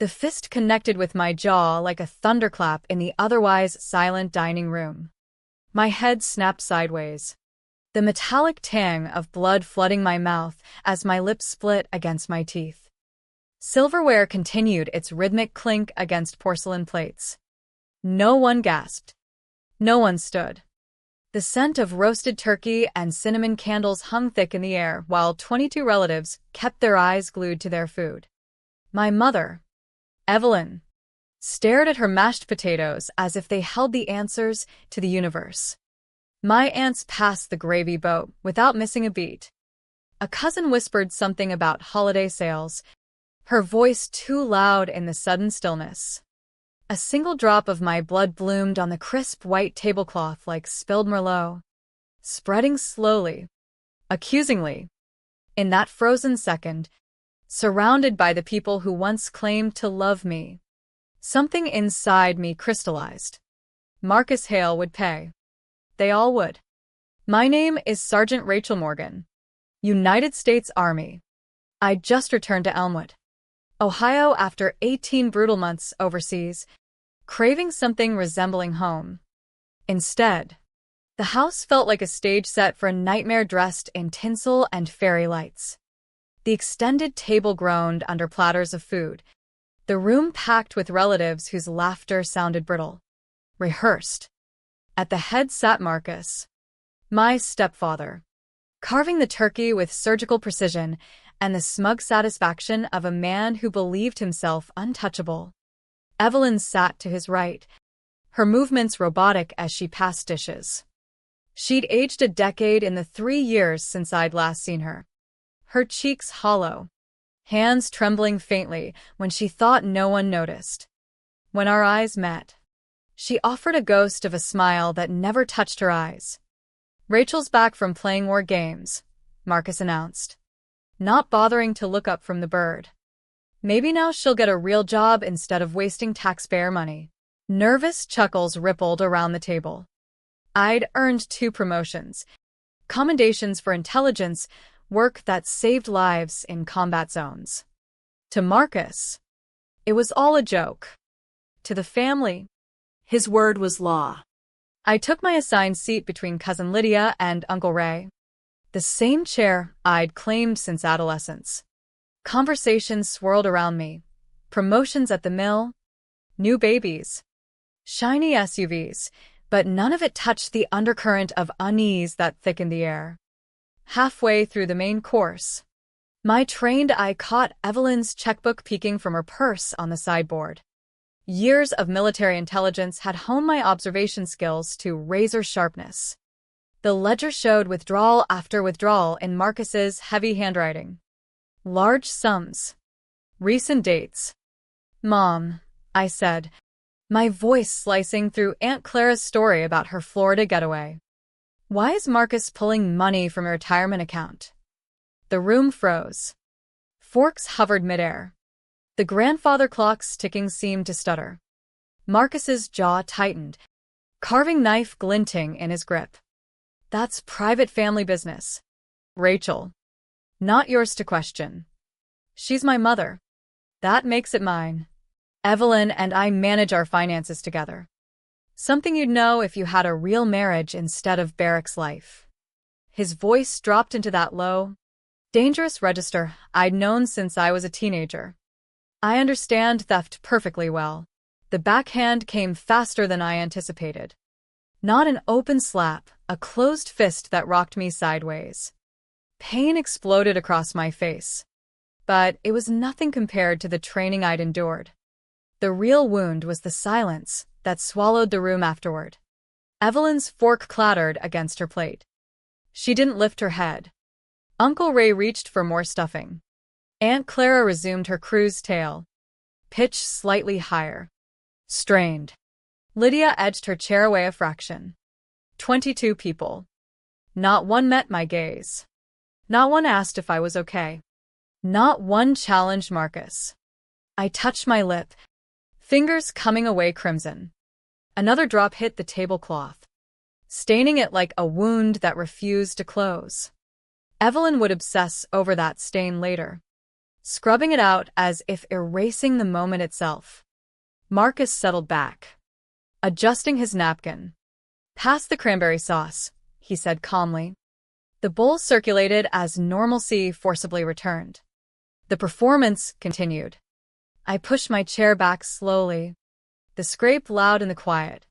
The fist connected with my jaw like a thunderclap in the otherwise silent dining room. My head snapped sideways, the metallic tang of blood flooding my mouth as my lips split against my teeth. Silverware continued its rhythmic clink against porcelain plates. No one gasped. No one stood. The scent of roasted turkey and cinnamon candles hung thick in the air while 22 relatives kept their eyes glued to their food. My mother, Evelyn, stared at her mashed potatoes as if they held the answers to the universe. My aunts passed the gravy boat without missing a beat. A cousin whispered something about holiday sales, her voice too loud in the sudden stillness. A single drop of my blood bloomed on the crisp white tablecloth like spilled Merlot, spreading slowly, accusingly. In that frozen second, surrounded by the people who once claimed to love me, something inside me crystallized. Marcus Hale would pay. They all would. My name is Sergeant Rachel Morgan, United States Army. I'd just returned to Elmwood, Ohio after 18 brutal months overseas, craving something resembling home. Instead, the house felt like a stage set for a nightmare dressed in tinsel and fairy lights. The extended table groaned under platters of food, the room packed with relatives whose laughter sounded brittle, rehearsed. At the head sat Marcus, my stepfather, carving the turkey with surgical precision and the smug satisfaction of a man who believed himself untouchable. Evelyn sat to his right, her movements robotic as she passed dishes. She'd aged a decade in the 3 years since I'd last seen her. Her cheeks hollow, hands trembling faintly when she thought no one noticed. When our eyes met, she offered a ghost of a smile that never touched her eyes. "Rachel's back from playing war games," Marcus announced, not bothering to look up from the bird. "Maybe now she'll get a real job instead of wasting taxpayer money." Nervous chuckles rippled around the table. I'd earned 2 promotions, commendations for intelligence, work that saved lives in combat zones. To Marcus, it was all a joke. To the family, his word was law. I took my assigned seat between Cousin Lydia and Uncle Ray, the same chair I'd claimed since adolescence. Conversations swirled around me. Promotions at the mill, new babies, shiny SUVs, but none of it touched the undercurrent of unease that thickened the air. Halfway through the main course, my trained eye caught Evelyn's checkbook peeking from her purse on the sideboard. Years of military intelligence had honed my observation skills to razor sharpness. The ledger showed withdrawal after withdrawal in Marcus's heavy handwriting. Large sums. Recent dates. "Mom," I said, my voice slicing through Aunt Clara's story about her Florida getaway. "Why is Marcus pulling money from a retirement account?" The room froze. Forks hovered midair. The grandfather clock's ticking seemed to stutter. Marcus's jaw tightened, carving knife glinting in his grip. "That's private family business, Rachel. Not yours to question. She's my mother. That makes it mine. Evelyn and I manage our finances together. Something you'd know if you had a real marriage instead of barracks life." His voice dropped into that low, dangerous register I'd known since I was a teenager. "I understand theft perfectly well." The backhand came faster than I anticipated. Not an open slap, a closed fist that rocked me sideways. Pain exploded across my face, but it was nothing compared to the training I'd endured. The real wound was the silence that swallowed the room afterward. Evelyn's fork clattered against her plate. She didn't lift her head. Uncle Ray reached for more stuffing. Aunt Clara resumed her cruise tale, pitched slightly higher. Strained. Lydia edged her chair away a fraction. 22 people. Not one met my gaze. Not one asked if I was okay. Not one challenged Marcus. I touched my lip, fingers coming away crimson. Another drop hit the tablecloth, staining it like a wound that refused to close. Evelyn would obsess over that stain later. scrubbing it out as if erasing the moment itself. Marcus settled back, adjusting his napkin. "Pass the cranberry sauce," he said calmly. The bowl circulated as normalcy forcibly returned. The performance continued. I pushed my chair back slowly, the scrape loud in the quiet.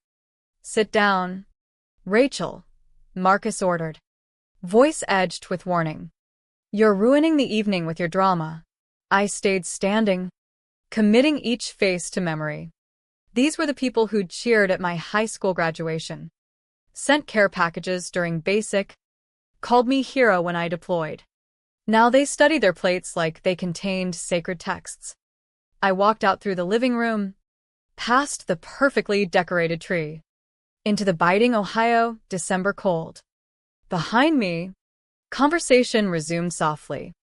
"Sit down, Rachel," Marcus ordered, voice edged with warning. "You're ruining the evening with your drama." I stayed standing, committing each face to memory. These were the people who'd cheered at my high school graduation, sent care packages during basic, called me hero when I deployed. Now they study their plates like they contained sacred texts. I walked out through the living room, past the perfectly decorated tree, into the biting Ohio December cold. Behind me, conversation resumed softly.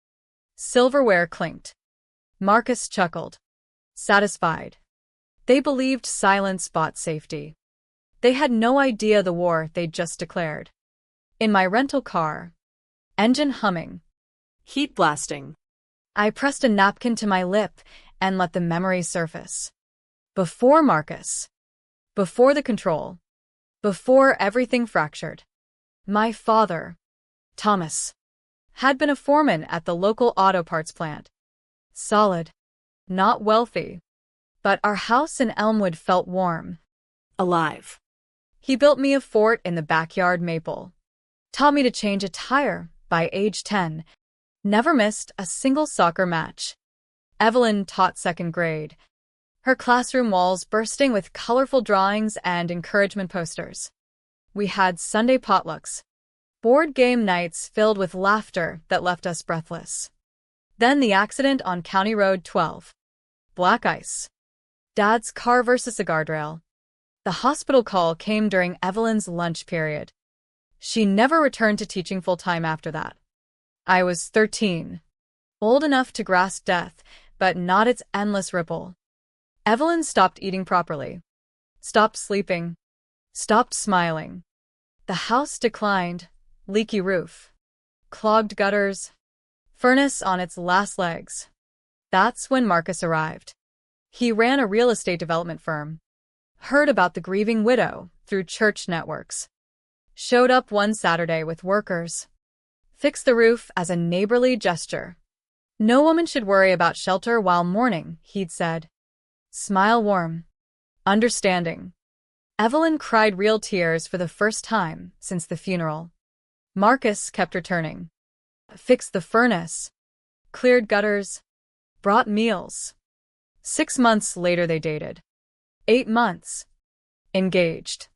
Silverware clinked. Marcus chuckled, satisfied. They believed silence bought safety. They had no idea the war they'd just declared. In my rental car, engine humming, heat blasting, I pressed a napkin to my lip and let the memory surface. Before Marcus. Before the control. Before everything fractured. My father, Thomas, had been a foreman at the local auto parts plant. Solid. Not wealthy. But our house in Elmwood felt warm. Alive. He built me a fort in the backyard maple. Taught me to change a tire by age 10. Never missed a single soccer match. Evelyn taught second grade, her classroom walls bursting with colorful drawings and encouragement posters. We had Sunday potlucks, board game nights filled with laughter that left us breathless. Then the accident on County Road 12. Black ice. Dad's car versus a guardrail. The hospital call came during Evelyn's lunch period. She never returned to teaching full-time after that. I was 13, old enough to grasp death, but not its endless ripple. Evelyn stopped eating properly, stopped sleeping, stopped smiling. The house declined, leaky roof, clogged gutters, furnace on its last legs. That's when Marcus arrived. He ran a real estate development firm, heard about the grieving widow through church networks, showed up one Saturday with workers, fixed the roof as a neighborly gesture. No woman should worry about shelter while mourning, he'd said. Smile warm. Understanding. Evelyn cried real tears for the first time since the funeral. Marcus kept returning. Fixed the furnace, cleared gutters, brought meals. 6 months later they dated. 8 months. Engaged.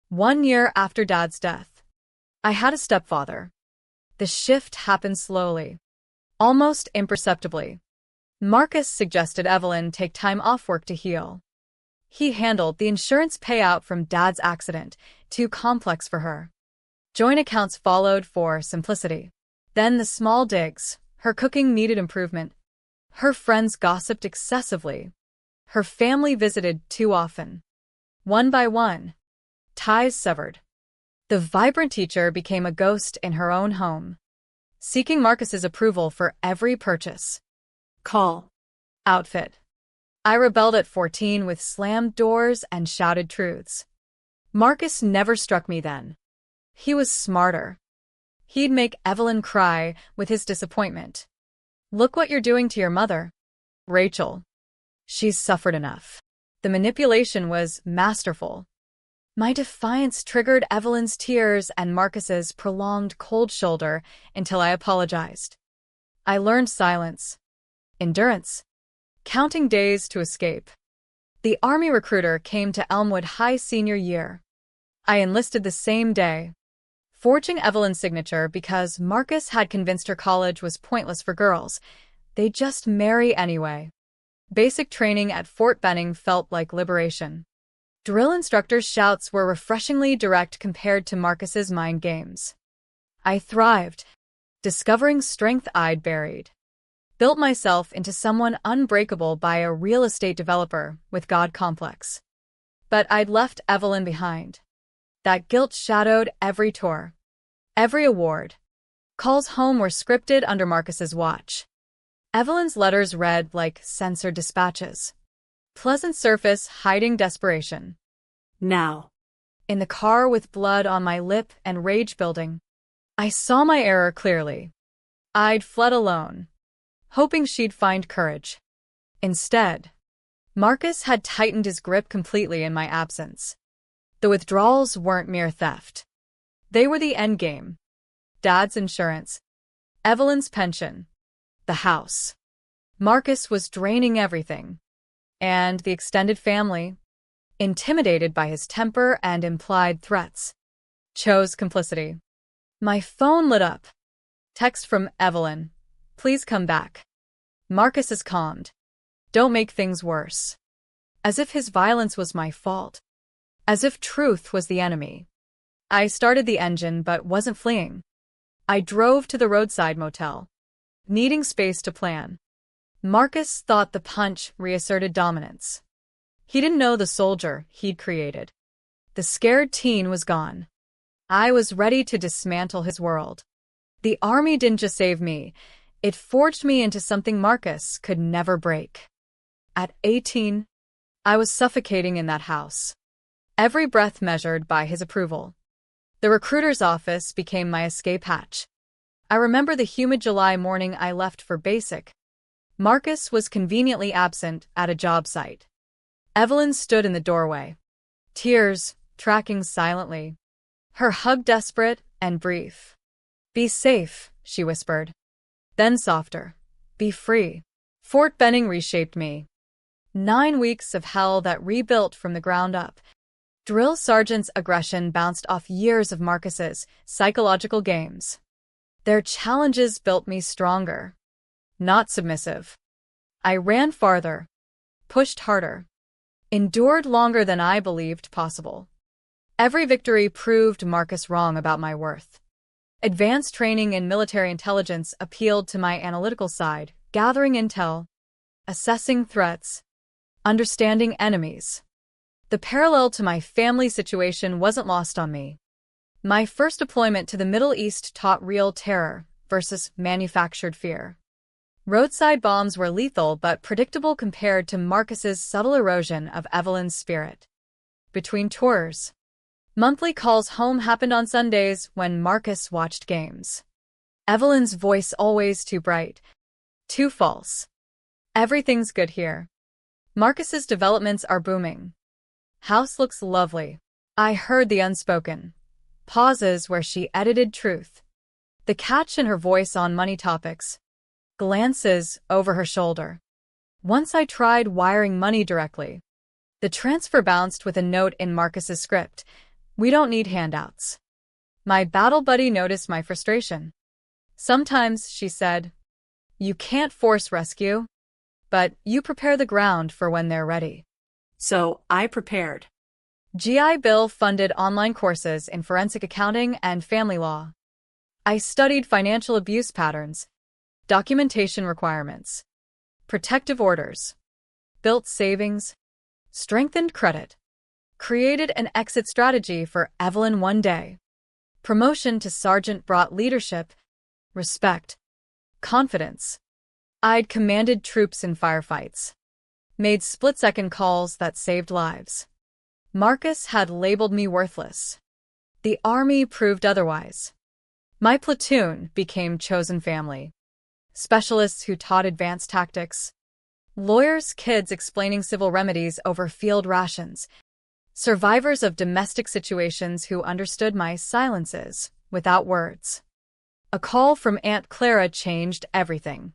1 year after Dad's death. I had a stepfather. The shift happened slowly, almost imperceptibly. Marcus suggested Evelyn take time off work to heal. He handled the insurance payout from Dad's accident, too complex for her. Joint accounts followed for simplicity. Then the small digs. Her cooking needed improvement. Her friends gossiped excessively. Her family visited too often. One by one, ties severed. The vibrant teacher became a ghost in her own home, seeking Marcus's approval for every purchase. Call. Outfit. I rebelled at 14 with slammed doors and shouted truths. Marcus never struck me then. He was smarter. He'd make Evelyn cry with his disappointment. Look what you're doing to your mother, Rachel. She's suffered enough. The manipulation was masterful. My defiance triggered Evelyn's tears and Marcus's prolonged cold shoulder until I apologized. I learned silence, endurance, counting days to escape. The Army recruiter came to Elmwood High senior year. I enlisted the same day, forging Evelyn's signature because Marcus had convinced her college was pointless for girls. They'd just marry anyway. Basic training at Fort Benning felt like liberation. Drill instructors' shouts were refreshingly direct compared to Marcus's mind games. I thrived, discovering strength I'd buried. Built myself into someone unbreakable by a real estate developer with God complex. But I'd left Evelyn behind. That guilt shadowed every tour, every award. Calls home were scripted under Marcus's watch. Evelyn's letters read like censored dispatches. Pleasant surface hiding desperation. Now. In the car with blood on my lip and rage building, I saw my error clearly. I'd fled alone, hoping she'd find courage. Instead, Marcus had tightened his grip completely in my absence. The withdrawals weren't mere theft. They were the endgame. Dad's insurance, Evelyn's pension, the house. Marcus was draining everything. And the extended family, intimidated by his temper and implied threats, chose complicity. My phone lit up. Text from Evelyn. Please come back. Marcus is calmed. Don't make things worse. As if his violence was my fault. As if truth was the enemy. I started the engine but wasn't fleeing. I drove to the roadside motel, needing space to plan. Marcus thought the punch reasserted dominance. He didn't know the soldier he'd created. The scared teen was gone. I was ready to dismantle his world. The army didn't just save me, it forged me into something Marcus could never break. At 18, I was suffocating in that house. Every breath measured by his approval. The recruiter's office became my escape hatch. I remember the humid July morning I left for basic. Marcus was conveniently absent at a job site. Evelyn stood in the doorway, tears tracking silently. Her hug desperate and brief. Be safe, she whispered. Then softer. Be free. Fort Benning reshaped me. 9 weeks of hell that rebuilt from the ground up. Drill sergeant's aggression bounced off years of Marcus's psychological games. Their challenges built me stronger, not submissive. I ran farther, pushed harder, endured longer than I believed possible. Every victory proved Marcus wrong about my worth. Advanced training in military intelligence appealed to my analytical side, gathering intel, assessing threats, understanding enemies. The parallel to my family situation wasn't lost on me. My first deployment to the Middle East taught real terror versus manufactured fear. Roadside bombs were lethal but predictable compared to Marcus's subtle erosion of Evelyn's spirit. Between tours, monthly calls home happened on Sundays when Marcus watched games. Evelyn's voice always too bright, too false. Everything's good here. Marcus's developments are booming. House looks lovely. I heard the unspoken pauses where she edited truth. The catch in her voice on money topics. Glances over her shoulder. Once I tried wiring money directly. The transfer bounced with a note in Marcus's script. We don't need handouts. My battle buddy noticed my frustration. Sometimes, she said, you can't force rescue, but you prepare the ground for when they're ready. So I prepared. GI Bill funded online courses in forensic accounting and family law. I studied financial abuse patterns, documentation requirements, protective orders, built savings, strengthened credit, created an exit strategy for Evelyn one day. Promotion to sergeant brought leadership, respect, confidence. I'd commanded troops in firefights, made split-second calls that saved lives. Marcus had labeled me worthless. The army proved otherwise. My platoon became chosen family. Specialists who taught advanced tactics. Lawyers' kids explaining civil remedies over field rations. Survivors of domestic situations who understood my silences without words. A call from Aunt Clara changed everything.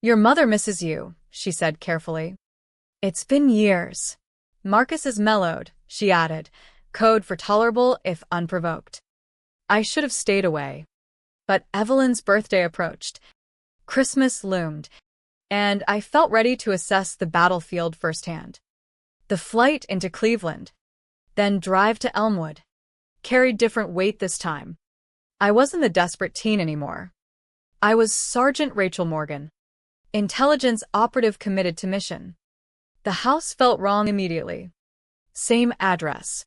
Your mother misses you, she said carefully. It's been years. Marcus is mellowed, she added, code for tolerable if unprovoked. I should have stayed away. But Evelyn's birthday approached. Christmas loomed, and I felt ready to assess the battlefield firsthand. The flight into Cleveland, then drive to Elmwood, carried different weight this time. I wasn't the desperate teen anymore. I was Sergeant Rachel Morgan, intelligence operative committed to mission. The house felt wrong immediately. Same address.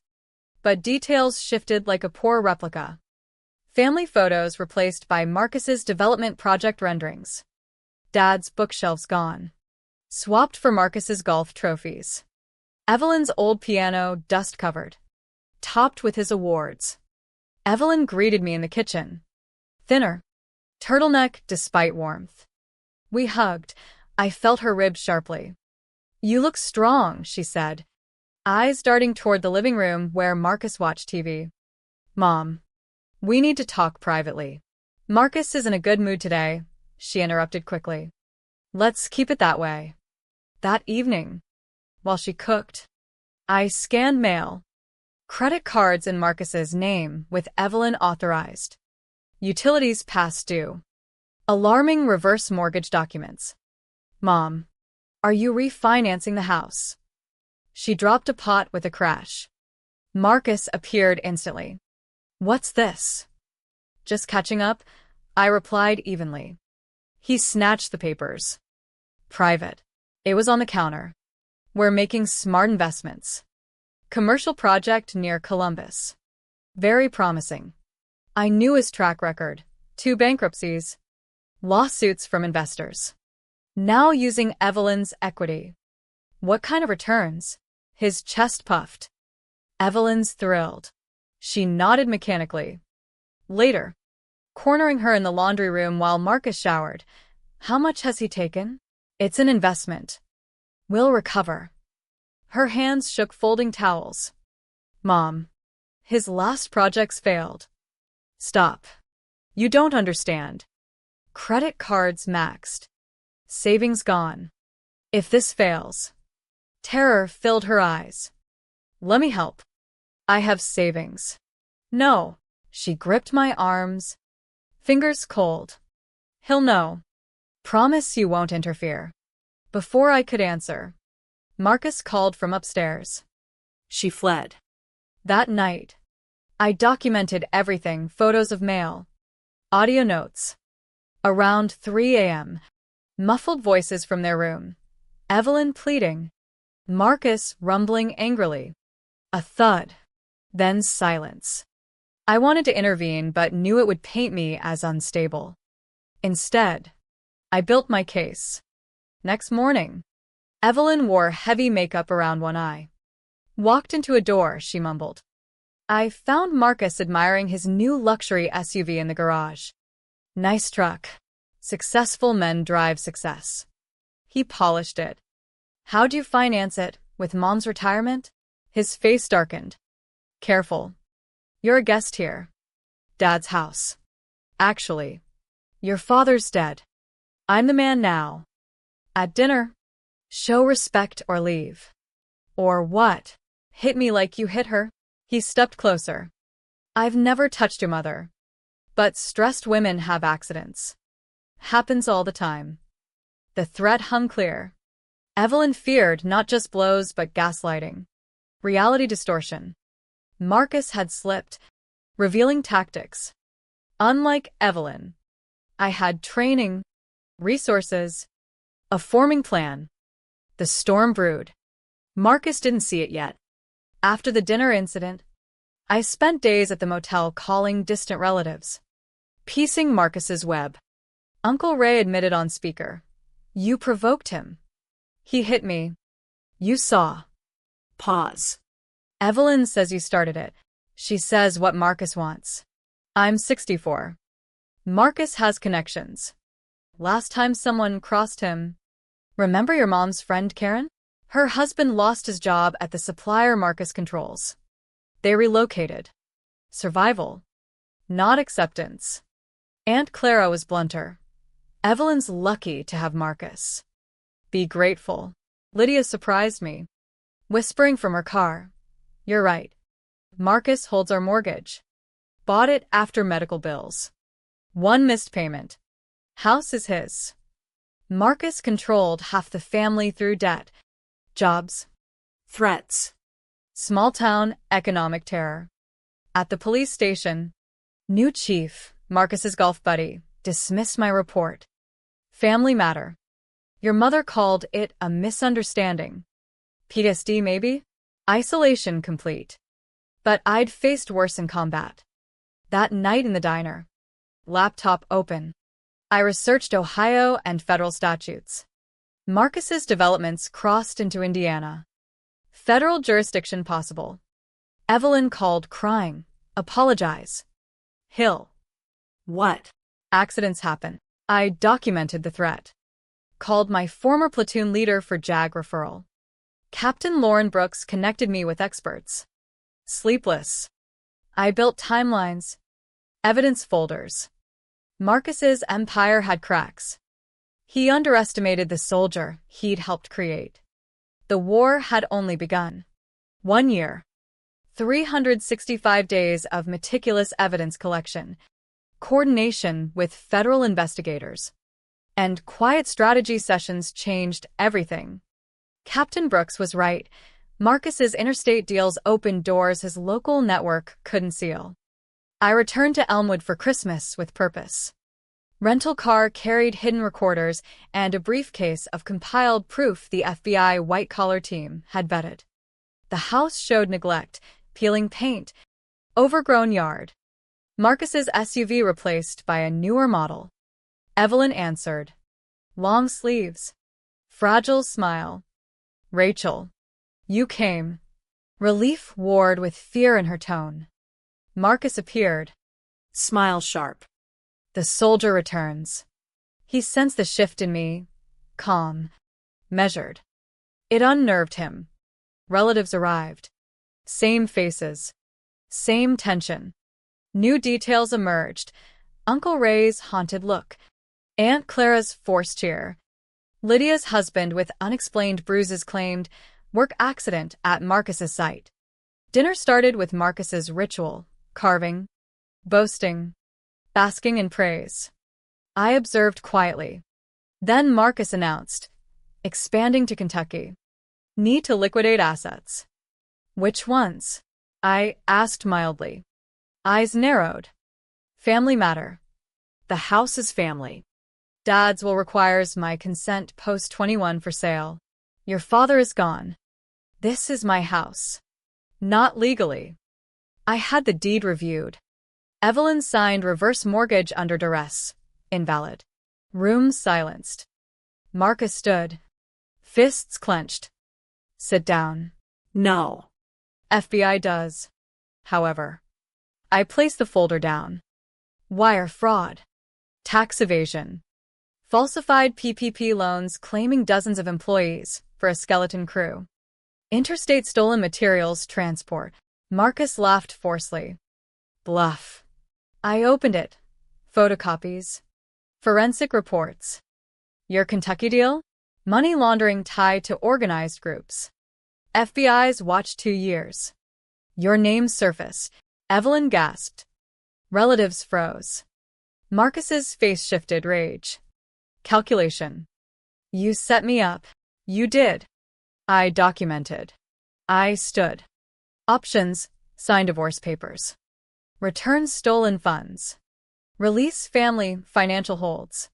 But details shifted like a poor replica. Family photos replaced by Marcus's development project renderings. Dad's bookshelves gone. Swapped for Marcus's golf trophies. Evelyn's old piano dust-covered. Topped with his awards. Evelyn greeted me in the kitchen. Thinner. Turtleneck despite warmth. We hugged. I felt her ribs sharply. You look strong, she said, eyes darting toward the living room where Marcus watched TV. Mom. We need to talk privately. Marcus is in a good mood today, she interrupted quickly. Let's keep it that way. That evening, while she cooked, I scanned mail. Credit cards in Marcus's name with Evelyn authorized. Utilities past due. Alarming reverse mortgage documents. Mom. Are you refinancing the house? She dropped a pot with a crash. Marcus appeared instantly. What's this? Just catching up, I replied evenly. He snatched the papers. Private. It was on the counter. We're making smart investments. Commercial project near Columbus. Very promising. I knew his track record. 2 bankruptcies. Lawsuits from investors. Now using Evelyn's equity. What kind of returns? His chest puffed. Evelyn's thrilled. She nodded mechanically. Later, cornering her in the laundry room while Marcus showered. How much has he taken? It's an investment. We'll recover. Her hands shook folding towels. Mom. His last projects failed. Stop. You don't understand. Credit cards maxed. Savings gone. If this fails. Terror filled her eyes. Let me help. I have savings. No. She gripped my arms. Fingers cold. He'll know. Promise you won't interfere. Before I could answer, Marcus called from upstairs. She fled. That night, I documented everything, photos of mail, audio notes. Around 3 a.m., muffled voices from their room. Evelyn pleading. Marcus rumbling angrily. A thud. Then silence. I wanted to intervene but knew it would paint me as unstable. Instead, I built my case. Next morning, Evelyn wore heavy makeup around one eye. Walked into a door, she mumbled. I found Marcus admiring his new luxury SUV in the garage. Nice truck. Successful men drive success. He polished it. How'd you finance it, with Mom's retirement? His face darkened. Careful. You're a guest here. Dad's house. Actually, your father's dead. I'm the man now. At dinner, show respect or leave. Or what? Hit me like you hit her? He stepped closer. I've never touched your mother. But stressed women have accidents. Happens all the time. The threat hung clear. Evelyn feared not just blows but gaslighting. Reality distortion. Marcus had slipped, revealing tactics. Unlike Evelyn, I had training, resources, a forming plan. The storm brewed. Marcus didn't see it yet. After the dinner incident, I spent days at the motel calling distant relatives, piecing Marcus's web. Uncle Ray admitted on speaker. You provoked him. He hit me. You saw. Pause. Evelyn says you started it. She says what Marcus wants. I'm 64. Marcus has connections. Last time someone crossed him. Remember your mom's friend Karen? Her husband lost his job at the supplier Marcus controls. They relocated. Survival. Not acceptance. Aunt Clara was blunter. Evelyn's lucky to have Marcus. Be grateful. Lydia surprised me, whispering from her car. You're right. Marcus holds our mortgage. Bought it after medical bills. 1 missed payment. House is his. Marcus controlled half the family through debt. Jobs. Threats. Small-town economic terror. At the police station, new chief, Marcus's golf buddy, dismissed my report. Family matter. Your mother called it a misunderstanding. PTSD maybe? Isolation complete. But I'd faced worse in combat. That night in the diner. Laptop open. I researched Ohio and federal statutes. Marcus's developments crossed into Indiana. Federal jurisdiction possible. Evelyn called, crying. Apologize. Hill. What? Accidents happen. I documented the threat. Called my former platoon leader for JAG referral. Captain Lauren Brooks connected me with experts. Sleepless. I built timelines. Evidence folders. Marcus's empire had cracks. He underestimated the soldier he'd helped create. The war had only begun. 1 year. 365 days of meticulous evidence collection, coordination with federal investigators, and quiet strategy sessions changed everything. Captain Brooks was right. Marcus's interstate deals opened doors his local network couldn't seal. I returned to Elmwood for Christmas with purpose. Rental car carried hidden recorders and a briefcase of compiled proof the FBI white-collar team had vetted. The house showed neglect, peeling paint, overgrown yard. Marcus's SUV replaced by a newer model. Evelyn answered. Long sleeves. Fragile smile. Rachel. You came. Relief warred with fear in her tone. Marcus appeared. Smile sharp. The soldier returns. He sensed the shift in me. Calm. Measured. It unnerved him. Relatives arrived. Same faces. Same tension. New details emerged. Uncle Ray's haunted look. Aunt Clara's forced cheer. Lydia's husband with unexplained bruises claimed work accident at Marcus's site. Dinner started with Marcus's ritual, carving, boasting, basking in praise. I observed quietly. Then Marcus announced, expanding to Kentucky. Need to liquidate assets. Which ones? I asked mildly. Eyes narrowed. Family matter. The house is family. Dad's will requires my consent post 21 for sale. Your father is gone. This is my house. Not legally. I had the deed reviewed. Evelyn signed reverse mortgage under duress. Invalid. Room silenced. Marcus stood. Fists clenched. Sit down. No. FBI does. However. I placed the folder down. Wire fraud. Tax evasion. Falsified PPP loans claiming dozens of employees for a skeleton crew. Interstate stolen materials transport. Marcus laughed forcefully. Bluff. I opened it. Photocopies. Forensic reports. Your Kentucky deal? Money laundering tied to organized groups. FBI's watch 2 years. Your name surfaced. Evelyn gasped. Relatives froze. Marcus's face shifted rage. Calculation. You set me up. You did. I documented. I stood. Options. Sign divorce papers. Return stolen funds. Release family financial holds.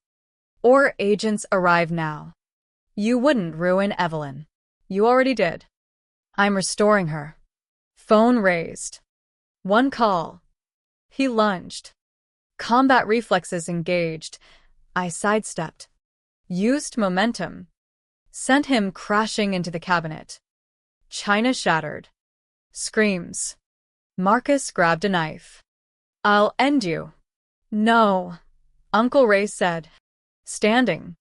Or agents arrive now. You wouldn't ruin Evelyn. You already did. I'm restoring her. Phone raised. One call. He lunged. Combat reflexes engaged. I sidestepped. Used momentum. Sent him crashing into the cabinet. China shattered. Screams. Marcus grabbed a knife. I'll end you. No. Uncle Ray said. Standing.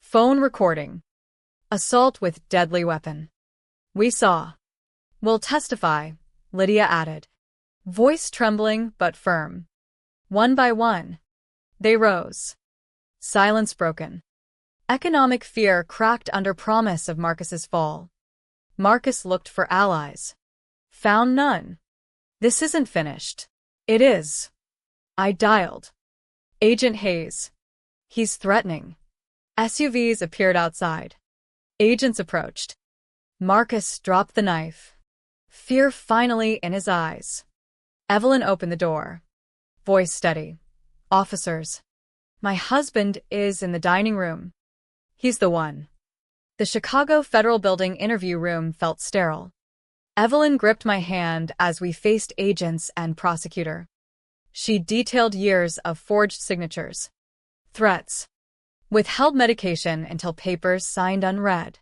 Phone recording. Assault with deadly weapon. We saw. Will testify, Lydia added. Voice trembling but firm. One by one. They rose. Silence broken. Economic fear cracked under promise of Marcus's fall. Marcus looked for allies. Found none. This isn't finished. It is. I dialed. Agent Hayes. He's threatening. SUVs appeared outside. Agents approached. Marcus dropped the knife. Fear finally in his eyes. Evelyn opened the door. Voice steady. Officers. My husband is in the dining room. He's the one. The Chicago Federal Building interview room felt sterile. Evelyn gripped my hand as we faced agents and prosecutor. She detailed years of forged signatures. Threats. Withheld medication until papers signed unread.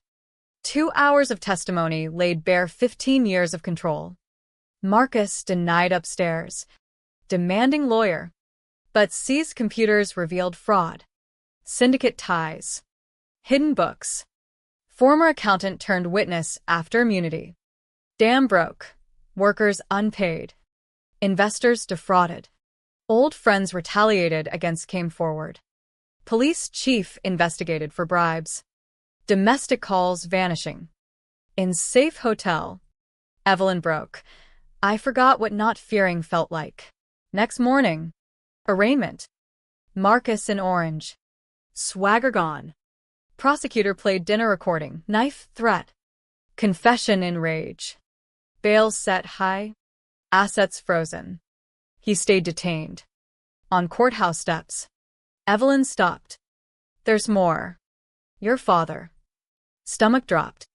2 hours of testimony laid bare 15 years of control. Marcus denied upstairs, demanding lawyer, but seized computers revealed fraud, syndicate ties, hidden books. Former accountant turned witness after immunity. Dam broke, workers unpaid, investors defrauded. Old friends retaliated against came forward. Police chief investigated for bribes. Domestic calls vanishing. In safe hotel. Evelyn broke. I forgot what not fearing felt like. Next morning. Arraignment. Marcus in orange. Swagger gone. Prosecutor played dinner recording. Knife threat. Confession in rage. Bail set high. Assets frozen. He stayed detained. On courthouse steps. Evelyn stopped. There's more. Your father. Stomach dropped.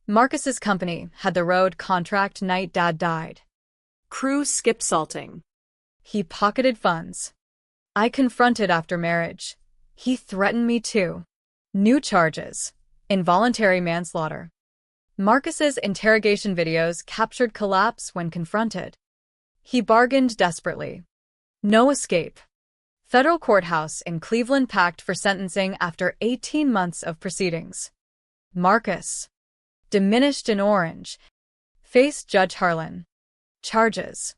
Marcus's company had the road contract night Dad died. Crew skip salting. He pocketed funds. I confronted after marriage. He threatened me too. New charges. Involuntary manslaughter. Marcus's interrogation videos captured collapse when confronted. He bargained desperately. No escape. Federal courthouse in Cleveland packed for sentencing after 18 months of proceedings. Marcus, diminished in orange, faced Judge Harlan. Charges: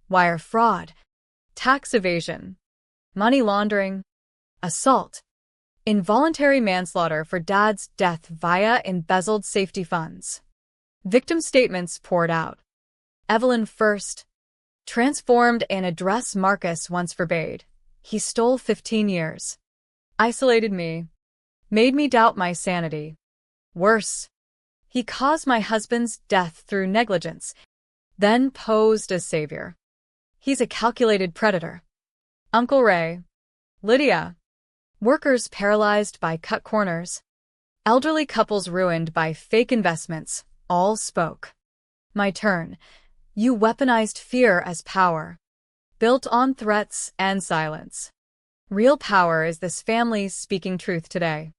wire fraud, tax evasion, money laundering, assault, involuntary manslaughter for Dad's death via embezzled safety funds. Victim statements poured out. Evelyn first, transformed an address Marcus once forbade. He stole 15 years. Isolated me. Made me doubt my sanity. Worse, he caused my husband's death through negligence, then posed as savior. He's a calculated predator. Uncle Ray. Lydia. Workers paralyzed by cut corners. Elderly couples ruined by fake investments. All spoke. My turn. You weaponized fear as power. Built on threats and silence. Real power is this family's speaking truth today.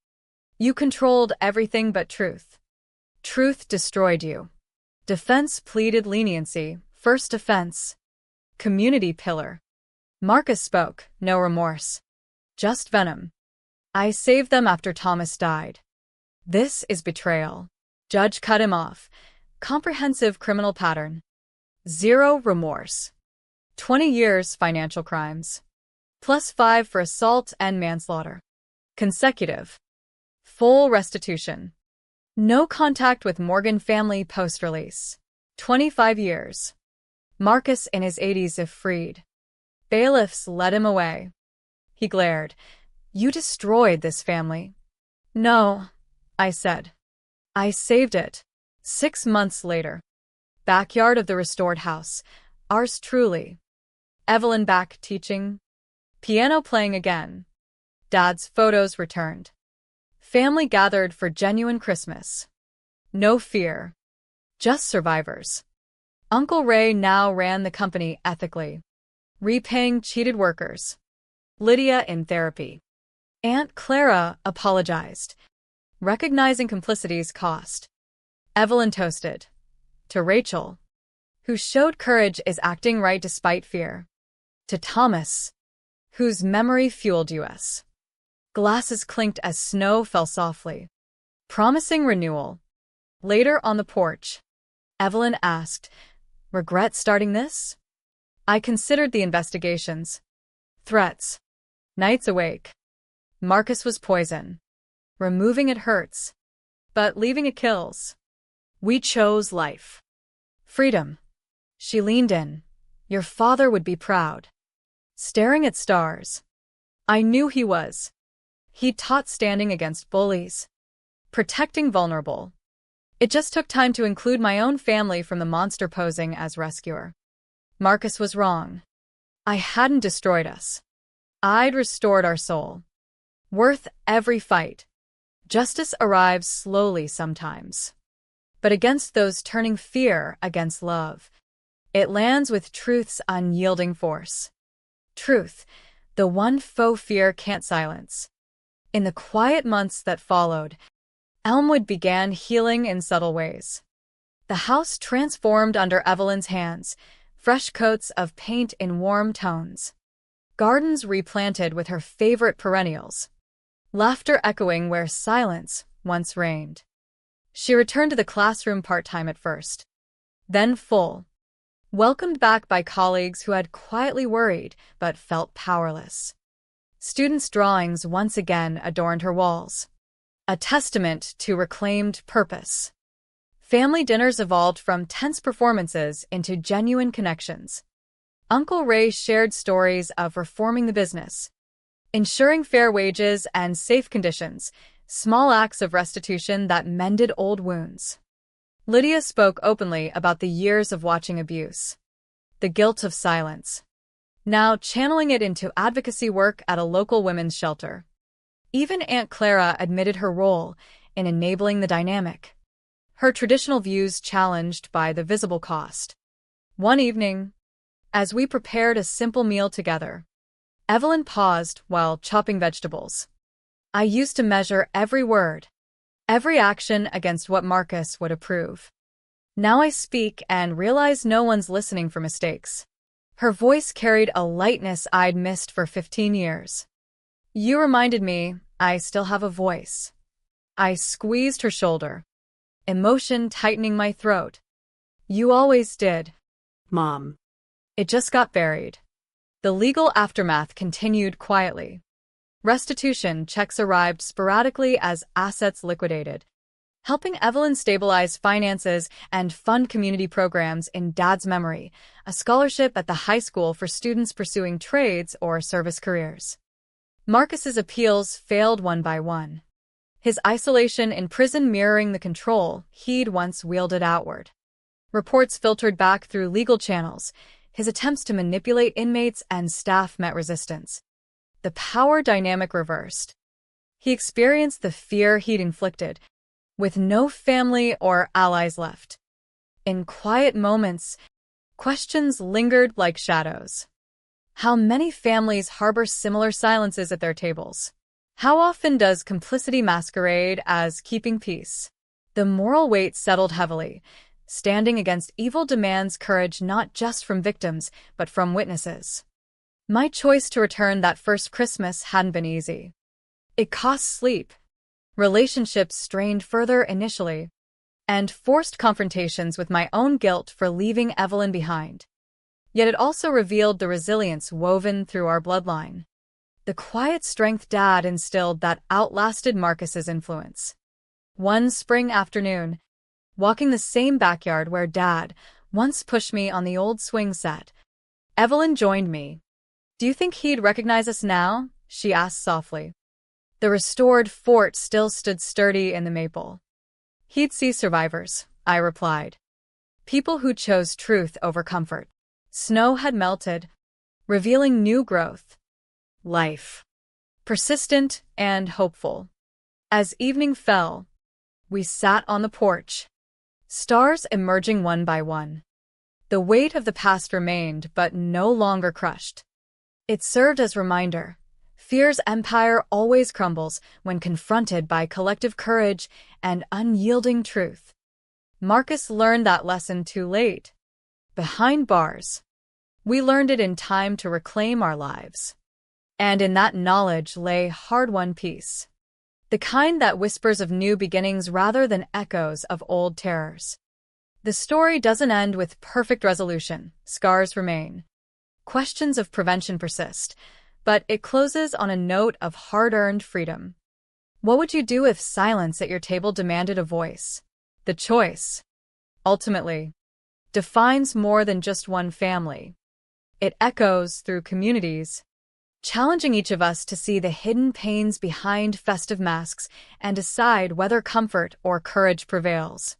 You controlled everything but truth. Truth destroyed you. Defense pleaded leniency, first offense. Community pillar. Marcus spoke, no remorse. Just venom. I saved them after Thomas died. This is betrayal. Judge cut him off. Comprehensive criminal pattern. Zero remorse. 20 years financial crimes. +5 for assault and manslaughter. Consecutive. Full restitution. No contact with Morgan family post-release. 25 years. Marcus in his 80s if freed. Bailiffs led him away. He glared. You destroyed this family. No, I said. I saved it. 6 months later. Backyard of the restored house. Ours truly. Evelyn back teaching. Piano playing again. Dad's photos returned. Family gathered for genuine Christmas. No fear. Just survivors. Uncle Ray now ran the company ethically, repaying cheated workers. Lydia in therapy. Aunt Clara apologized, recognizing complicity's cost. Evelyn toasted. To Rachel, who showed courage is acting right despite fear. To Thomas, whose memory fueled us. Glasses clinked as snow fell softly, promising renewal. Later on the porch, Evelyn asked, regret starting this? I considered the investigations. Threats. Nights awake. Marcus was poison. Removing it hurts, but leaving it kills. We chose life. Freedom. She leaned in. Your father would be proud. Staring at stars. I knew he was. He taught standing against bullies. Protecting vulnerable. It just took time to include my own family from the monster posing as rescuer. Marcus was wrong. I hadn't destroyed us. I'd restored our soul. Worth every fight. Justice arrives slowly sometimes. But against those turning fear against love, it lands with truth's unyielding force. Truth, the one faux fear can't silence. In the quiet months that followed, Elmwood began healing in subtle ways. The house transformed under Evelyn's hands, fresh coats of paint in warm tones. Gardens replanted with her favorite perennials. Laughter echoing where silence once reigned. She returned to the classroom part-time at first, then full, welcomed back by colleagues who had quietly worried but felt powerless. Students' drawings once again adorned her walls, a testament to reclaimed purpose. Family dinners evolved from tense performances into genuine connections. Uncle Ray shared stories of reforming the business, ensuring fair wages and safe conditions, small acts of restitution that mended old wounds. Lydia spoke openly about the years of watching abuse, the guilt of silence, now channeling it into advocacy work at a local women's shelter. Even Aunt Clara admitted her role in enabling the dynamic, her traditional views challenged by the visible cost. One evening, as we prepared a simple meal together, Evelyn paused while chopping vegetables. I used to measure every word, every action against what Marcus would approve. Now I speak and realize no one's listening for mistakes. Her voice carried a lightness I'd missed for 15 years. You reminded me I still have a voice. I squeezed her shoulder, emotion tightening my throat. You always did, Mom. It just got buried. The legal aftermath continued quietly. Restitution checks arrived sporadically as assets liquidated, helping Evelyn stabilize finances and fund community programs in Dad's memory, a scholarship at the high school for students pursuing trades or service careers. Marcus's appeals failed one by one, his isolation in prison mirroring the control he'd once wielded outward. Reports filtered back through legal channels. His attempts to manipulate inmates and staff met resistance. The power dynamic reversed. He experienced the fear he'd inflicted, with no family or allies left. In quiet moments, questions lingered like shadows. How many families harbor similar silences at their tables? How often does complicity masquerade as keeping peace? The moral weight settled heavily. Standing against evil demands courage not just from victims, but from witnesses. My choice to return that first Christmas hadn't been easy. It cost sleep, relationships strained further initially, and forced confrontations with my own guilt for leaving Evelyn behind. Yet it also revealed the resilience woven through our bloodline. The quiet strength Dad instilled that outlasted Marcus's influence. One spring afternoon, walking the same backyard where Dad once pushed me on the old swing set, Evelyn joined me. Do you think he'd recognize us now? She asked softly. The restored fort still stood sturdy in the maple. He'd see survivors, I replied. People who chose truth over comfort. Snow had melted, revealing new growth. Life. Persistent and hopeful. As evening fell, we sat on the porch, stars emerging one by one. The weight of the past remained, but no longer crushed. It served as reminder. Fear's empire always crumbles when confronted by collective courage and unyielding truth. Marcus learned that lesson too late. Behind bars. We learned it in time to reclaim our lives. And in that knowledge lay hard-won peace. The kind that whispers of new beginnings rather than echoes of old terrors. The story doesn't end with perfect resolution. Scars remain. Questions of prevention persist, but it closes on a note of hard-earned freedom. What would you do if silence at your table demanded a voice? The choice, ultimately, defines more than just one family. It echoes through communities, challenging each of us to see the hidden pains behind festive masks and decide whether comfort or courage prevails.